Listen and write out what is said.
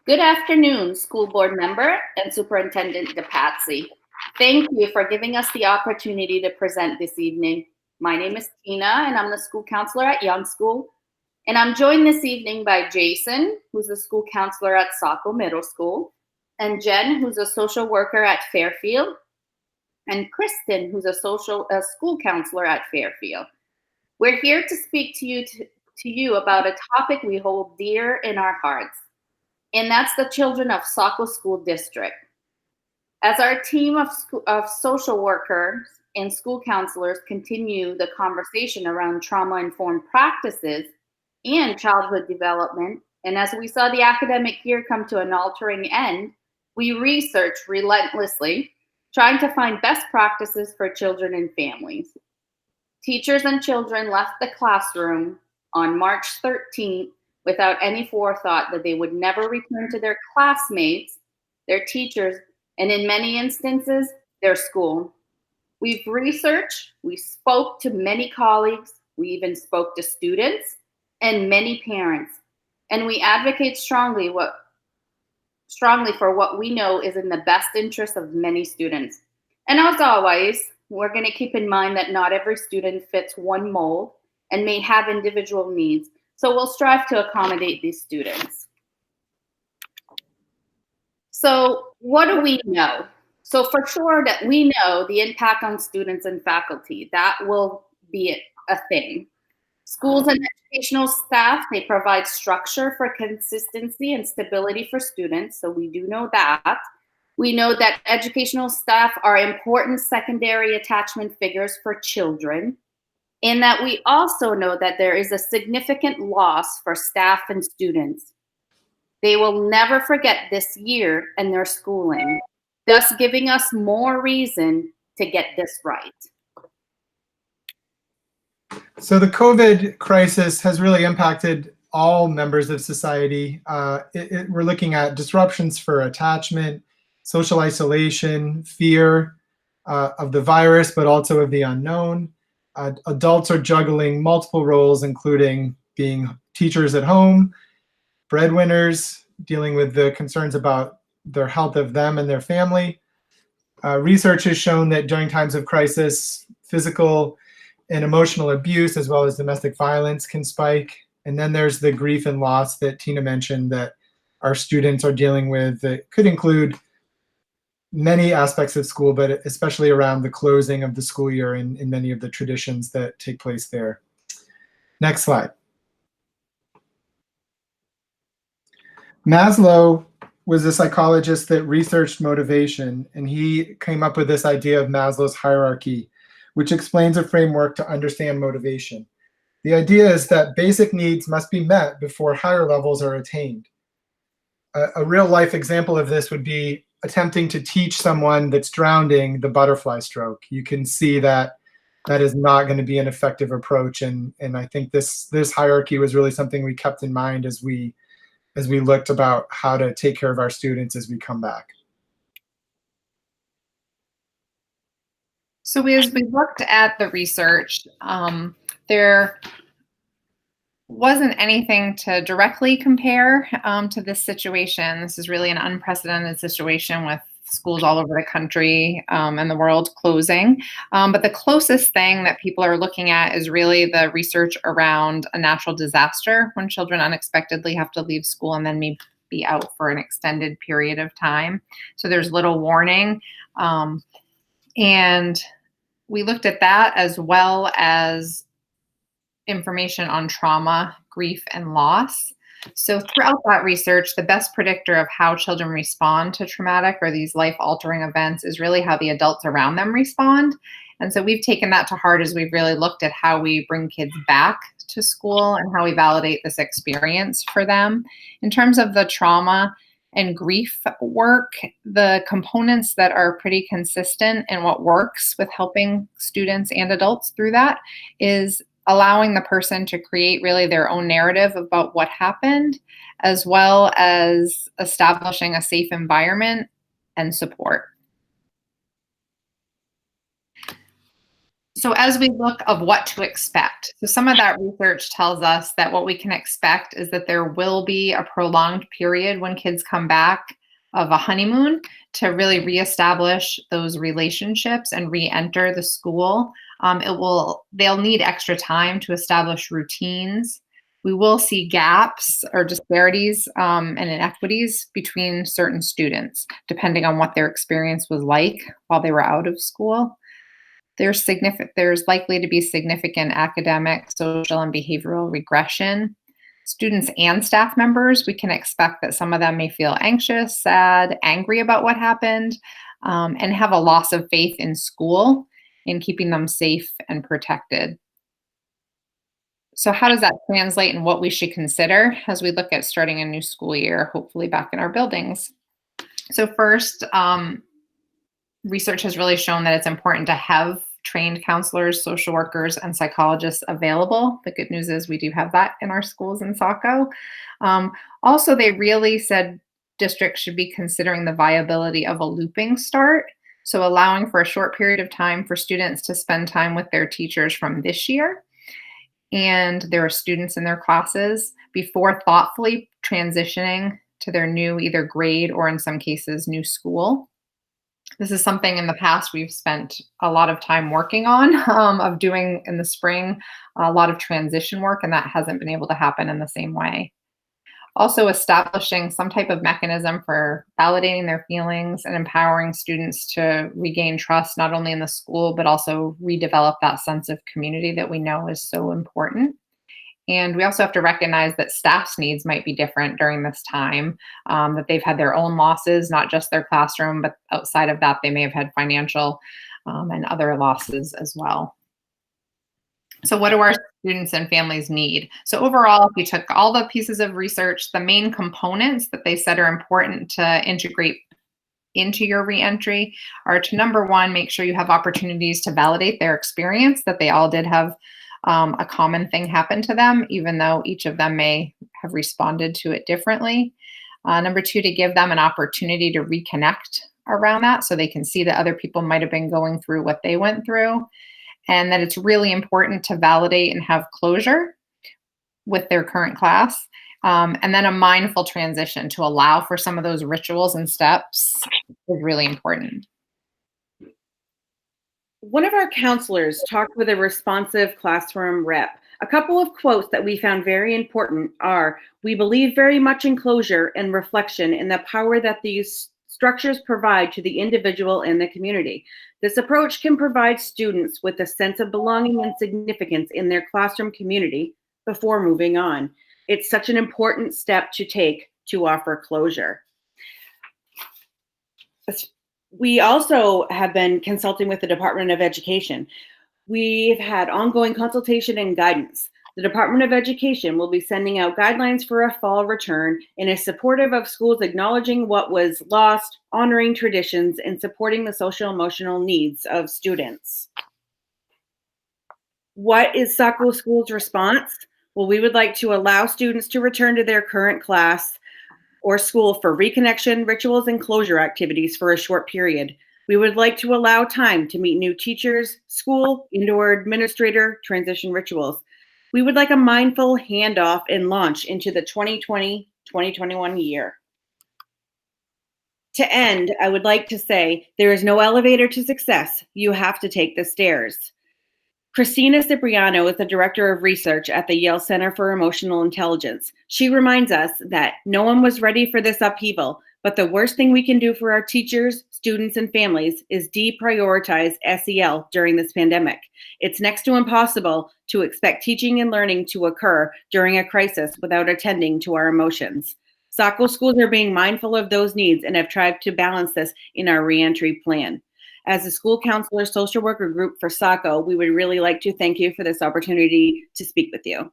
Good afternoon, School Board Member and Superintendent DePatsy. Thank you for giving us the opportunity to present this evening. My name is Tina, and I'm the school counselor at Young School. And I'm joined this evening by Jason, who's the school counselor at Saco Middle School, and Jen, who's a social worker at Fairfield, and Kristen, who's a school counselor at Fairfield. We're here to speak to you about a topic we hold dear in our hearts, and that's the children of Saco School District. As our team of social workers and school counselors continue the conversation around trauma-informed practices and childhood development, and as we saw the academic year come to an altering end, we researched relentlessly, trying to find best practices for children and families. Teachers and children left the classroom on March 13th without any forethought that they would never return to their classmates, their teachers, and in many instances, their school. We've researched, we spoke to many colleagues, we even spoke to students and many parents, and we advocate strongly for what we know is in the best interest of many students. And as always, we're going to keep in mind that not every student fits one mold and may have individual needs. So we'll strive to accommodate these students. So what do we know? So for sure that we know the impact on students and faculty, that will be a thing. Schools and educational staff, they provide structure for consistency and stability for students, so we do know that. We know that educational staff are important secondary attachment figures for children, and that we also know that there is a significant loss for staff and students. They will never forget this year and their schooling, thus giving us more reason to get this right. So the COVID crisis has really impacted all members of society. We're looking at disruptions for attachment, social isolation, fear of the virus, but also of the unknown. Adults are juggling multiple roles, including being teachers at home, breadwinners, dealing with the concerns about their health of them and their family. Research has shown that during times of crisis, physical and emotional abuse, as well as domestic violence, can spike. And then there's the grief and loss that Tina mentioned that our students are dealing with that could include many aspects of school, but especially around the closing of the school year and in many of the traditions that take place there. Next slide. Maslow was a psychologist that researched motivation, and he came up with this idea of Maslow's hierarchy, which explains a framework to understand motivation. The idea is that basic needs must be met before higher levels are attained. A real life example of this would be attempting to teach someone that's drowning the butterfly stroke. You can see that that is not going to be an effective approach, and I think this hierarchy was really something we kept in mind as we looked about how to take care of our students as we come back. So as we looked at the research, there wasn't anything to directly compare to this situation. This is really an unprecedented situation with schools all over the country and the world closing. But the closest thing that people are looking at is really the research around a natural disaster when children unexpectedly have to leave school and then may be out for an extended period of time. So there's little warning. And we looked at that as well as information on trauma, grief, and loss. So throughout that research, the best predictor of how children respond to traumatic or these life-altering events is really how the adults around them respond. And so we've taken that to heart as we've really looked at how we bring kids back to school and how we validate this experience for them. In terms of the trauma and grief work, the components that are pretty consistent and what works with helping students and adults through that is allowing the person to create really their own narrative about what happened, as well as establishing a safe environment and support. So as we look of what to expect, so some of that research tells us that what we can expect is that there will be a prolonged period when kids come back of a honeymoon to really reestablish those relationships and re-enter the school. They'll need extra time to establish routines. We will see gaps or disparities and inequities between certain students, depending on what their experience was like while they were out of school. There's likely to be significant academic, social, and behavioral regression. Students and staff members, we can expect that some of them may feel anxious, sad, angry about what happened, and have a loss of faith in school in keeping them safe and protected. So how does that translate in what we should consider as we look at starting a new school year, hopefully back in our buildings? So first, research has really shown that it's important to have trained counselors, social workers, and psychologists available. The good news is we do have that in our schools in Saco. Also, they really said districts should be considering the viability of a looping start. So allowing for a short period of time for students to spend time with their teachers from this year and their students in their classes before thoughtfully transitioning to their new either grade or in some cases new school. This is something in the past we've spent a lot of time working on, of doing in the spring, a lot of transition work, and that hasn't been able to happen in the same way. Also establishing some type of mechanism for validating their feelings and empowering students to regain trust, not only in the school, but also redevelop that sense of community that we know is so important. And we also have to recognize that staff's needs might be different during this time, that they've had their own losses, not just their classroom, but outside of that, they may have had financial and other losses as well. So what do our students and families need? So overall, if you took all the pieces of research, the main components that they said are important to integrate into your reentry are to, number one, make sure you have opportunities to validate their experience, that they all did have a common thing happen to them, even though each of them may have responded to it differently. Number two, to give them an opportunity to reconnect around that so they can see that other people might have been going through what they went through, and that it's really important to validate and have closure with their current class. And then a mindful transition to allow for some of those rituals and steps is really important. One of our counselors talked with a responsive classroom rep. A couple of quotes that we found very important are, "We believe very much in closure and reflection in the power that these structures provide to the individual and the community. This approach can provide students with a sense of belonging and significance in their classroom community before moving on. It's such an important step to take to offer closure." We also have been consulting with the Department of Education. We've had ongoing consultation and guidance. The Department of Education will be sending out guidelines for a fall return and is supportive of schools acknowledging what was lost, honoring traditions, and supporting the social emotional needs of students. What is Saco Schools' response? Well, we would like to allow students to return to their current class or school for reconnection, rituals, and closure activities for a short period. We would like to allow time to meet new teachers, school, indoor administrator, transition rituals. We would like a mindful handoff and launch into the 2020-2021 year. To end, I would like to say, there is no elevator to success. You have to take the stairs. Christina Cipriano is the Director of Research at the Yale Center for Emotional Intelligence. She reminds us that no one was ready for this upheaval, but the worst thing we can do for our teachers, students, and families is deprioritize SEL during this pandemic. It's next to impossible to expect teaching and learning to occur during a crisis without attending to our emotions. Saco schools are being mindful of those needs and have tried to balance this in our reentry plan. As a school counselor social worker group for Saco, we would really like to thank you for this opportunity to speak with you.